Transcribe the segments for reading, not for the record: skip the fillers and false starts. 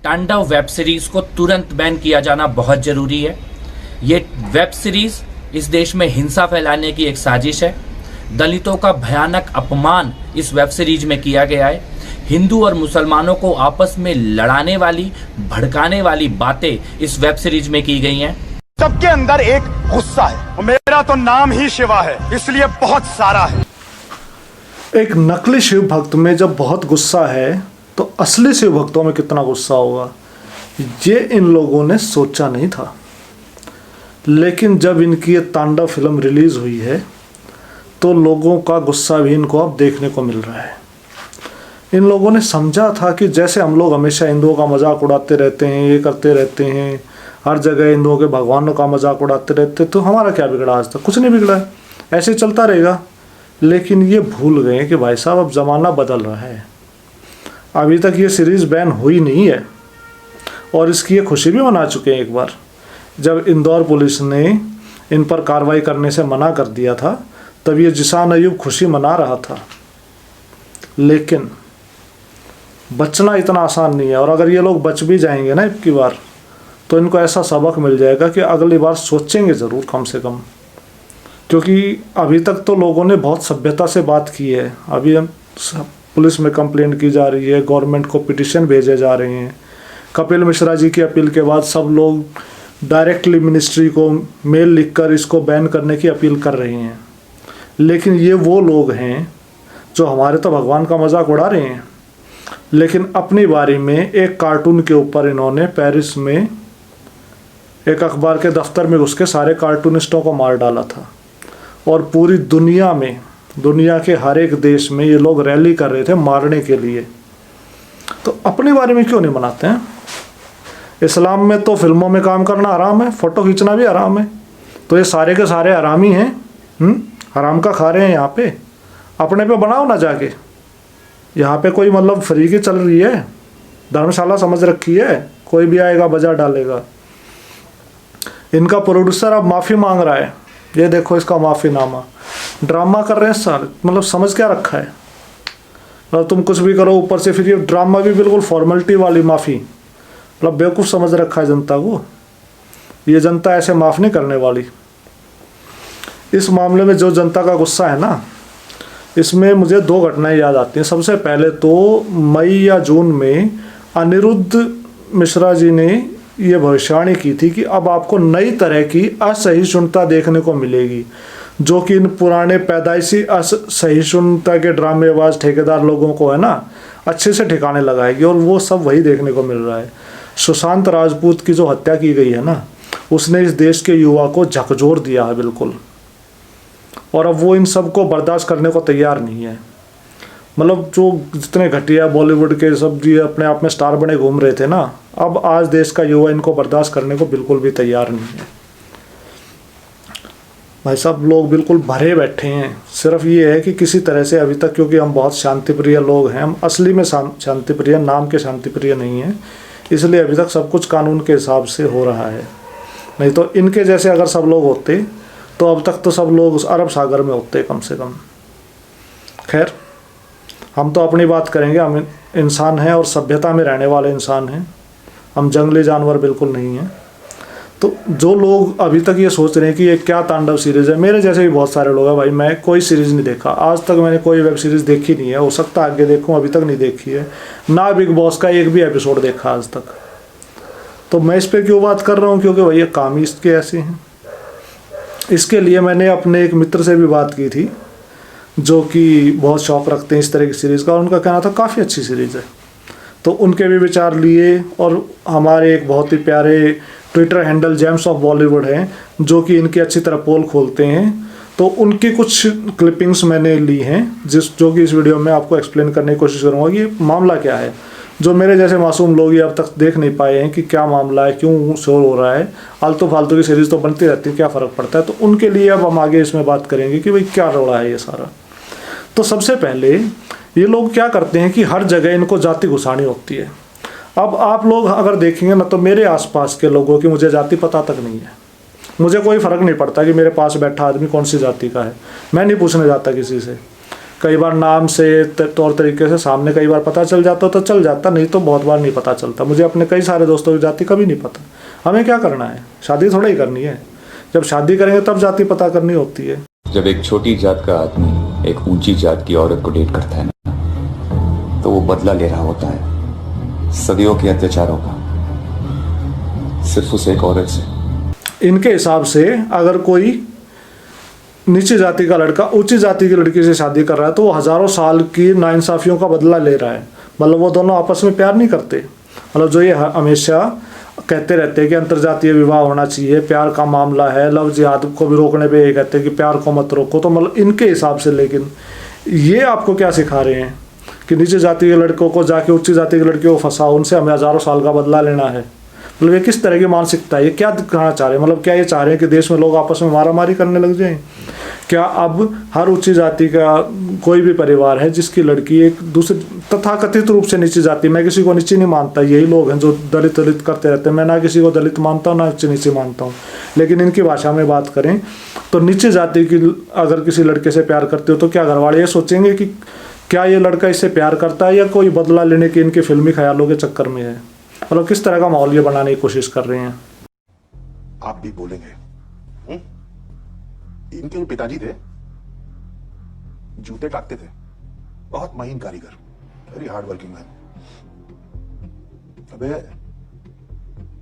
तांडव web series को तुरंत बैन किया जाना बहुत जरूरी है। ये वेब सीरीज इस देश में हिंसा फैलाने की एक साजिश है। दलितों का भयानक अपमान इस वेब सीरीज में किया गया है। हिंदू और मुसलमानों को आपस में लड़ाने वाली, भड़काने वाली बातें इस वेब सीरीज में की गई हैं। सबके अंदर एक गुस्सा है और मेरा तो नाम ही शिवा है, इसलिए बहुत सारा है। एक नकली शिव भक्त में जब बहुत गुस्सा है तो असली शिव भक्तों में कितना गुस्सा होगा, ये इन लोगों ने सोचा नहीं था। लेकिन जब इनकी ये तांडव फिल्म रिलीज़ हुई है तो लोगों का गुस्सा भी इनको अब देखने को मिल रहा है। इन लोगों ने समझा था कि जैसे हम लोग हमेशा हिंदुओं का मजाक उड़ाते रहते हैं, ये करते रहते हैं, हर जगह हिंदुओं के भगवानों का मजाक उड़ाते रहते, तो हमारा क्या बिगड़ा, आज तक कुछ नहीं बिगड़ा है, ऐसे चलता रहेगा। लेकिन ये भूल गए कि भाई साहब अब ज़माना बदल रहा है। अभी तक ये सीरीज़ बैन हुई नहीं है और इसकी ये खुशी भी मना चुके हैं। एक बार जब इंदौर पुलिस ने इन पर कार्रवाई करने से मना कर दिया था तब ये जिशान अयूब खुशी मना रहा था। लेकिन बचना इतना आसान नहीं है, और अगर ये लोग बच भी जाएंगे ना एक की बार, तो इनको ऐसा सबक मिल जाएगा कि अगली बार सोचेंगे ज़रूर कम से कम। क्योंकि अभी तक तो लोगों ने बहुत सभ्यता से बात की है। अभी हम पुलिस में कंप्लेंट की जा रही है, गवर्नमेंट को पिटीशन भेजे जा रहे हैं। कपिल मिश्रा जी की अपील के बाद सब लोग डायरेक्टली मिनिस्ट्री को मेल लिखकर इसको बैन करने की अपील कर रहे हैं। लेकिन ये वो लोग हैं जो हमारे तो भगवान का मजाक उड़ा रहे हैं, लेकिन अपनी बारी में एक कार्टून के ऊपर इन्होंने पेरिस में एक अखबार के दफ्तर में घुस के सारे कार्टूनिस्टों को मार डाला था। और पूरी दुनिया में, दुनिया के हर एक देश में ये लोग रैली कर रहे थे मारने के लिए। तो अपने बारे में क्यों नहीं मनाते हैं? इस्लाम में तो फिल्मों में काम करना हराम है, फ़ोटो खींचना भी हराम है। तो ये सारे के सारे हरामी हैं, हराम का खा रहे हैं। यहाँ पे अपने पे बनाओ ना जाके। यहाँ पे कोई मतलब फ्री की चल रही है, धर्मशाला समझ रखी है, कोई भी आएगा बजा डालेगा। इनका प्रोड्यूसर अब माफ़ी मांग रहा है, ये देखो इसका माफ़ीनामा। ड्रामा कर रहे हैं सर, मतलब समझ क्या रखा है। मतलब तुम कुछ भी करो ऊपर से फिर ये ड्रामा भी बिल्कुल फॉर्मेलिटी वाली माफ़ी, मतलब बेवकूफ़ समझ रखा है जनता को। ये जनता ऐसे माफ़ नहीं करने वाली। इस मामले में जो जनता का गुस्सा है ना, इसमें मुझे दो घटनाएं याद आती हैं। सबसे पहले तो मई या जून में अनिरुद्ध मिश्रा जी ने ये भविष्यवाणी की थी कि अब आपको नई तरह की असहिष्णुता देखने को मिलेगी, जो कि इन पुराने पैदाइशी असहिष्णुता के ड्रामेबाज ठेकेदार लोगों को है ना अच्छे से ठिकाने लगाएगी। और वो सब वही देखने को मिल रहा है। सुशांत राजपूत की जो हत्या की गई है ना, उसने इस देश के युवा को झकझोर दिया है बिल्कुल। और अब वो इन सब को बर्दाश्त करने को तैयार नहीं है। मतलब जो जितने घटिया बॉलीवुड के सब जी अपने आप में स्टार बने घूम रहे थे ना, अब आज देश का युवा इनको बर्दाश्त करने को बिल्कुल भी तैयार नहीं है। भाई साहब लोग बिल्कुल भरे बैठे हैं। सिर्फ ये है कि किसी तरह से अभी तक, क्योंकि हम बहुत शांतिप्रिय लोग हैं, हम असली में शांतिप्रिय, नाम के शांतिप्रिय नहीं हैं, इसलिए अभी तक सब कुछ कानून के हिसाब से हो रहा है। नहीं तो इनके जैसे अगर सब लोग होते तो अब तक तो सब लोग उस अरब सागर में होते कम से कम। खैर, हम तो अपनी बात करेंगे। हम इंसान हैं और सभ्यता में रहने वाले इंसान हैं, हम जंगली जानवर बिल्कुल नहीं हैं। तो जो लोग अभी तक ये सोच रहे हैं कि ये क्या तांडव सीरीज़ है, मेरे जैसे भी बहुत सारे लोग हैं। भाई मैं कोई सीरीज़ नहीं देखा आज तक, मैंने कोई वेब सीरीज़ देखी नहीं है। हो सकता है आगे देखूँ, अभी तक नहीं देखी है ना। बिग बॉस का एक भी एपिसोड देखा आज तक। तो मैं इस पर क्यों बात कर रहा हूँ? क्योंकि भैया काम ही इसके ऐसे हैं। इसके लिए मैंने अपने एक मित्र से भी बात की थी जो कि बहुत शौक़ रखते हैं इस तरह की सीरीज़ का, और उनका कहना था काफ़ी अच्छी सीरीज़ है। तो उनके भी विचार लिए, और हमारे एक बहुत ही प्यारे Twitter handle James of Bollywood हैं जो कि इनकी अच्छी तरह पोल खोलते हैं, तो उनकी कुछ क्लिपिंग्स मैंने ली हैं जो कि इस वीडियो में आपको एक्सप्लेन करने की कोशिश करूँगा कि मामला क्या है। जो मेरे जैसे मासूम लोग ये अब तक देख नहीं पाए हैं कि क्या मामला है, क्यों शोर हो रहा है। आलतू फालतू की सीरीज़ तो बनती रहती है, क्या फ़र्क पड़ता है। तो उनके लिए अब हम आगे इसमें बात करेंगे कि भाई क्या रोड़ा है ये सारा। तो सबसे पहले ये लोग क्या करते हैं कि हर जगह इनको जाति घुसानी होती है। अब आप लोग अगर देखेंगे ना, तो मेरे आसपास के लोगों की मुझे जाति पता तक नहीं है। मुझे कोई फ़र्क नहीं पड़ता कि मेरे पास बैठा आदमी कौन सी जाति का है, मैं नहीं पूछने जाता किसी से। कई बार नाम से तौर तरीके से सामने कई बार पता चल जाता तो चल जाता, नहीं तो बहुत बार नहीं पता चलता। मुझे अपने कई सारे दोस्तों की जाति कभी नहीं पता। हमें क्या करना है, शादी थोड़ा ही करनी है। जब शादी करेंगे तब जाति पता करनी होती है। जब एक छोटी जात का आदमी एक ऊंची जात की औरत को डेट करता है ना, तो वो बदला ले रहा होता है सदियों के अत्याचारों का, सिर्फ उस एक औरत से। इनके हिसाब से अगर कोई नीची जाति का लड़का ऊंची जाति की लड़की से शादी कर रहा है तो वो हजारों साल की नाइंसाफियों का बदला ले रहा है। मतलब वो दोनों आपस में प्यार नहीं करते। मतलब जो ये हमेशा कहते रहते हैं कि अंतरजातीय विवाह होना चाहिए, प्यार का मामला है, लव जिहाद को भी रोकने पे ये कहते हैं कि प्यार को मत रोको। तो मतलब इनके हिसाब से, लेकिन ये आपको क्या सिखा रहे हैं कि नीचे जाति के लड़कों को जाके उच्च जाति के लड़कियों को फंसाओ, उनसे हमें हजारों साल का बदला लेना है। मतलब ये किस तरह की मानसिकता है, ये क्या दिखाना चाह रहे हैं? मतलब क्या ये चाह रहे हैं कि देश में लोग आपस में मारामारी करने लग जाएं? क्या अब हर ऊंची जाति का कोई भी परिवार है जिसकी लड़की एक दूसरे तथाकथित रूप से नीची जाति, मैं किसी को नीची नहीं मानता, यही लोग हैं जो दलित दलित करते रहते हैं। मैं ना किसी को दलित मानता हूँ ना नीचे मानता हूँ, लेकिन इनकी भाषा में बात करें तो नीची जाति की अगर किसी लड़के से प्यार करते हो तो क्या घर वाले ये सोचेंगे कि क्या ये लड़का इससे प्यार करता है या कोई बदला लेने के इनके फिल्मी ख्यालों के चक्कर में है? मतलब किस तरह का माहौल ये बनाने की कोशिश कर रहे हैं। आप भी बोलेंगे इनके पिताजी थे, जूते टाकते थे, बहुत महीन कारीगर, वेरी हार्ड वर्किंग मैन। अबे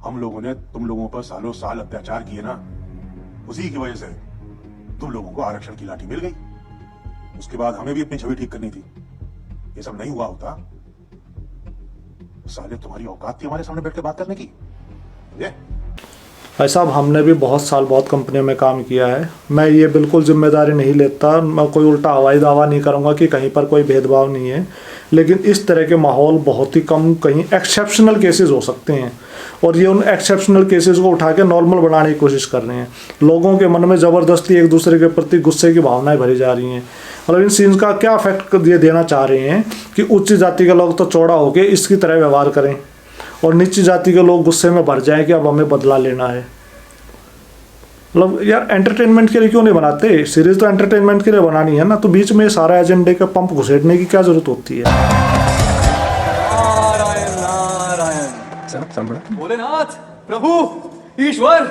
हम लोगों ने तुम लोगों पर सालों साल अत्याचार किए ना, उसी की वजह से तुम लोगों को आरक्षण की लाठी मिल गई। उसके बाद हमें भी अपनी छवि ठीक करनी थी। ये सब नहीं हुआ होता, साले तुम्हारी औकात थी हमारे सामने बैठ के बात करने की। ये भाई साहब, हमने भी बहुत साल बहुत कंपनियों में काम किया है। मैं ये बिल्कुल जिम्मेदारी नहीं लेता, मैं कोई उल्टा हवाई दावा नहीं करूँगा कि कहीं पर कोई भेदभाव नहीं है, लेकिन इस तरह के माहौल बहुत ही कम, कहीं एक्सेप्शनल केसेस हो सकते हैं और ये उन एक्सेप्शनल केसेस को उठा के नॉर्मल बनाने की कोशिश कर रहे हैं। लोगों के मन में ज़बरदस्ती एक दूसरे के प्रति गुस्से की भावनाएं भरी जा रही हैं। मतलब इन सीन्स का क्या इफेक्ट ये देना चाह रहे हैं कि उच्च जाति के लोग तो चौड़ा होकर इसकी तरह व्यवहार करें और नीची जाति के लोग गुस्से में भर जाएं कि अब हमें बदला लेना है। मतलब यार, एंटरटेनमेंट के लिए क्यों नहीं बनाते? सीरीज तो एंटरटेनमेंट के लिए बनानी है ना, तो बीच में सारा एजेंडे का पंप घुसेड़ने की क्या जरूरत होती है? भोलेनाथ, प्रभु, ईश्वर,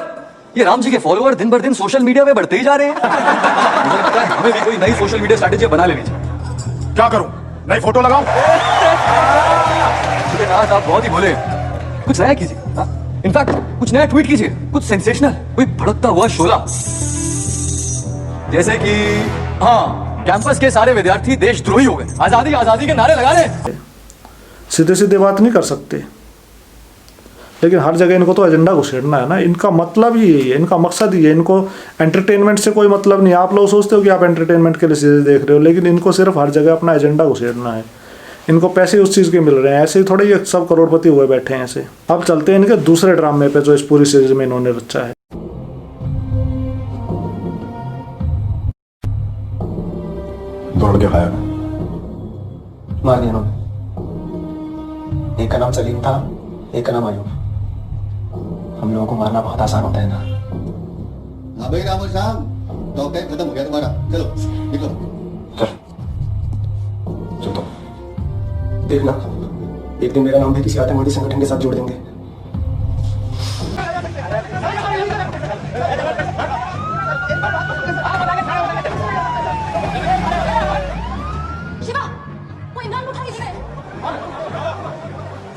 ये राम जी के फॉलोअर दिन भर दिन सोशल मीडिया पे बढ़ते ही जा रहे हैं। मुझे लगता है हमें भी कोई नई सोशल मीडिया स्ट्रैटेजी बना लेनी चाहिए। क्या करूं, नई फोटो लगाऊं? भोलेनाथ, आप बहुत ही भोले। कुछ नया कीजिए, इनफैक्ट कुछ नया ट्वीट कीजिए, कुछ सेंसेशनल, कोई भड़कता हुआ शोला, जैसे कि हाँ, कैंपस के सारे विद्यार्थी देशद्रोही हो गए, आजादी आजादी के नारे लगा रहे। सीधे सीधे बात नहीं कर सकते, लेकिन हर जगह इनको तो एजेंडा घुसेड़ना है ना। इनका मतलब ही यही है, इनका मकसद ही है। इनको एंटरटेनमेंट से कोई मतलब नहीं। आप लोग सोचते हो कि आप एंटरटेनमेंट के लिए सीधे देख रहे हो, लेकिन इनको सिर्फ हर जगह अपना एजेंडा घुसेड़ना है। इनको पैसे उस चीज़ के मिल रहे हैं, ऐसे ही थोड़े ये सब करोड़पति हुए बैठे हैं ऐसे। अब चलते हैं इनके दूसरे ड्रामे पे जो इस पूरी सीरीज में इन्होंने रचा है। दौड़ के खाया मार दिया उन्होंने। एक का नाम सलीम था, एक का नाम आयूब। हम लोगों को मारना बहुत आसान होता है ना। हाँ भाई राम और शाम, तो टाइम खत्म हो गया तुम्हारा, चलो निकलो। चल तो देखना, एक दिन मेरा नाम भी किसी आतंकवादी संगठन के साथ जोड़ देंगे। शिवा, वो इमरान को उठा के ले गए।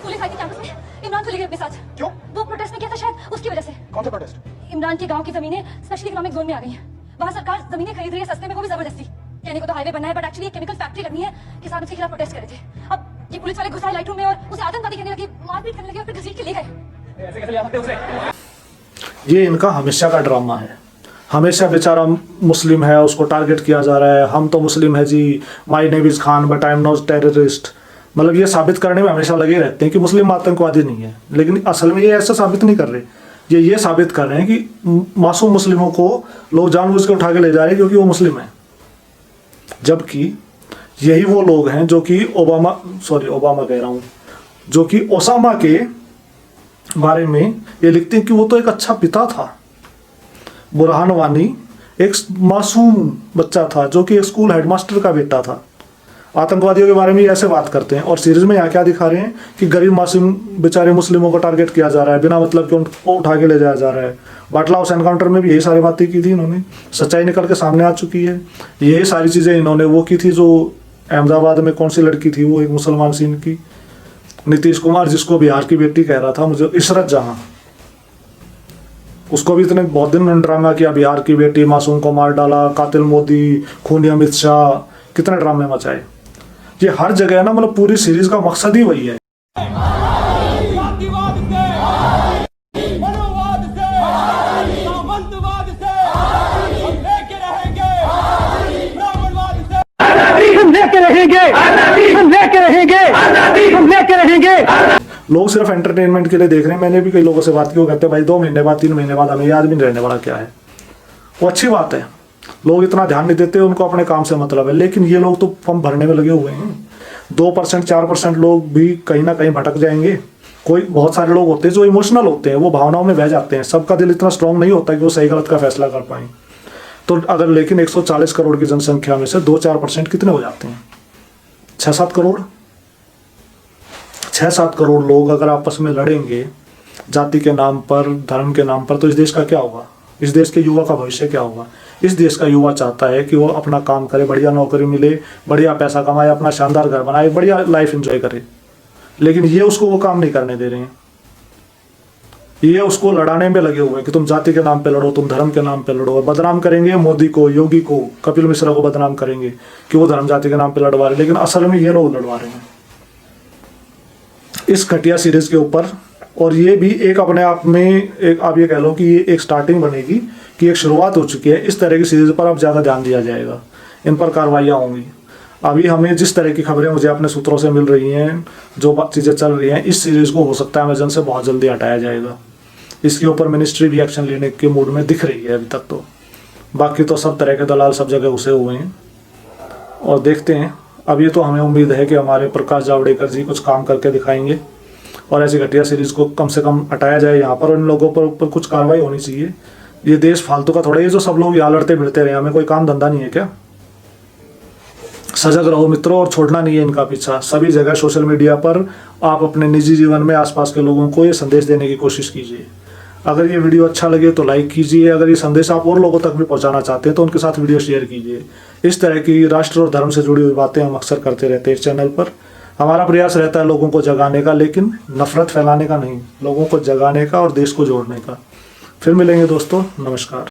पुलिस आई थी कैंपस में, इमरान को ले गए अपने साथ। क्यों? वो प्रोटेस्ट में किया था शायद, उसकी वजह से। कौन सा प्रोटेस्ट? इमरान के गांव की जमीनें स्पेशल इकोनॉमिक जोन में आ गई हैं। वहाँ सरकार जमीनें खरीद रही है सस्ते में, वो भी जबरदस्ती। कहने को तो हाईवे बनना है, बट एक्चुअली एक केमिकल फैक्ट्री लगनी है। किसान उसके खिलाफ प्रोटेस्ट कर रहे थे। अब ये पुलिस वाले घुसाए लाइट रूम में और उसे आतंकवादी कहने लगे, मारपीट करने लगे और फिर घसीट के ले गए। ऐसे कैसे ले आ सकते उसे? ये इनका हमेशा का ड्रामा है। हमेशा बेचारा मुस्लिम है, उसको टारगेट किया जा रहा है। हम तो मुस्लिम है जी, my name is Khan but I am not terrorist. मतलब ये साबित करने में हमेशा लगे रहते हैं कि मुस्लिम आतंकवादी नहीं है, लेकिन असल में ये ऐसा साबित नहीं कर रहे। ये साबित कर रहे हैं कि मासूम मुस्लिमों को लोग जानबूझ के उठा के ले जा रहे हैं क्योंकि वो मुस्लिम हैं। जबकि यही वो लोग हैं जो कि ओबामा कह रहा हूँ, जो कि ओसामा के बारे में ये लिखते हैं कि वो तो एक अच्छा पिता था। बुरहान वानी एक मासूम बच्चा था जो कि एक स्कूल हेडमास्टर का बेटा था। आतंकवादियों के बारे में ऐसे बात करते हैं। और सीरीज में यहाँ क्या दिखा रहे हैं कि गरीब मासूम बेचारे मुस्लिमों को टारगेट किया जा रहा है, बिना मतलब के उनको उठा के ले जाया जा रहा है। बाटला हाउस एनकाउंटर में भी यही सारी बातें की थी इन्होंने, सच्चाई निकल के सामने आ चुकी है। यही सारी चीज़ें इन्होंने वो की थी जो अहमदाबाद में कौन सी लड़की थी, वो एक मुसलमान सीन की, नीतीश कुमार जिसको बिहार की बेटी कह रहा था मुझे, इशरत जहाँ, उसको भी इतने बहुत दिन ड्रामा किया, बिहार की बेटी, मासूम को मार डाला, कातिल मोदी, खूनी अमित शाह, कितने ड्रामे मचाए। ये हर जगह है ना, मतलब पूरी सीरीज का मकसद ही वही है। लोग सिर्फ एंटरटेनमेंट के लिए देख रहे हैं। मैंने भी कई लोगों से बात की, वो कहते हैं भाई 2 महीने बाद 3 महीने बाद हमें याद भी नहीं रहने वाला क्या है। वो अच्छी बात है, लोग इतना ध्यान नहीं देते, उनको अपने काम से मतलब है। लेकिन ये लोग तो फॉर्म भरने में लगे हुए हैं। 2% 4% लोग भी कहीं ना कहीं भटक जाएंगे। कोई बहुत सारे लोग होते हैं जो इमोशनल होते हैं, वो भावनाओं में बह जाते हैं। सबका दिल इतना स्ट्रांग नहीं होता कि वो सही गलत का फैसला कर पाए। तो अगर लेकिन 140 करोड़ की जनसंख्या में से 2-4% कितने हो जाते हैं? 6-7 करोड़। 6-7 करोड़ लोग अगर आपस में लड़ेंगे जाति के नाम पर, धर्म के नाम पर, तो इस देश का क्या होगा? इस देश के युवा का भविष्य क्या होगा? इस देश का युवा चाहता है कि वो अपना काम करे, बढ़िया नौकरी मिले, बढ़िया पैसा कमाए, अपना शानदार घर बनाए, बढ़िया लाइफ एंजॉय करे। लेकिन ये उसको वो काम नहीं करने दे रहे हैं। ये उसको लड़ाने में लगे हुए हैं कि तुम जाति के नाम पे लड़ो, तुम धर्म के नाम पे लड़ो। बदनाम करेंगे मोदी को, योगी को, कपिल मिश्रा को बदनाम करेंगे कि वो धर्म जाति के नाम पे लड़वा रहे, लेकिन असल में ये लोग लड़वा रहे हैं इस घटिया सीरीज के ऊपर। और ये भी एक अपने आप में एक, आप ये कह लो कि ये एक स्टार्टिंग बनेगी, कि एक शुरुआत हो चुकी है। इस तरह की सीरीज पर अब ज़्यादा ध्यान दिया जाएगा, इन पर कार्रवाइयाँ होंगी। अभी हमें जिस तरह की खबरें मुझे अपने सूत्रों से मिल रही हैं, जो चीज़ें चल रही हैं, इस सीरीज़ को हो सकता है अमेजन से बहुत जल्दी हटाया जाएगा। इसके ऊपर मिनिस्ट्री भी एक्शन लेने के मूड में दिख रही है अभी तक तो। बाकी तो सब तरह के दलाल सब जगह घुसे हुए हैं और देखते हैं। अभी तो हमें उम्मीद है कि हमारे प्रकाश जावड़ेकर जी कुछ काम करके दिखाएंगे और ऐसी घटिया सीरीज़ को कम से कम हटाया जाए यहाँ पर। और इन लोगों पर ऊपर कुछ कार्रवाई होनी चाहिए। ये देश फालतू का थोड़ा, ये जो सब लोग यहाँ लड़ते भिड़ते रहे, हमें कोई काम धंधा नहीं है क्या? सजग रहो मित्रों, और छोड़ना नहीं है इनका पीछा। सभी जगह सोशल मीडिया पर आप अपने निजी जीवन में आसपास के लोगों को ये संदेश देने की कोशिश कीजिए। अगर ये वीडियो अच्छा लगे तो लाइक कीजिए। अगर ये संदेश आप और लोगों तक भी पहुंचाना चाहते हैं तो उनके साथ वीडियो शेयर कीजिए। इस तरह की राष्ट्र और धर्म से जुड़ी हुई बातें हम अक्सर करते रहते हैं इस चैनल पर। हमारा प्रयास रहता है लोगों को जगाने का, लेकिन नफरत फैलाने का नहीं, लोगों को जगाने का और देश को जोड़ने का। फिर मिलेंगे दोस्तों, नमस्कार।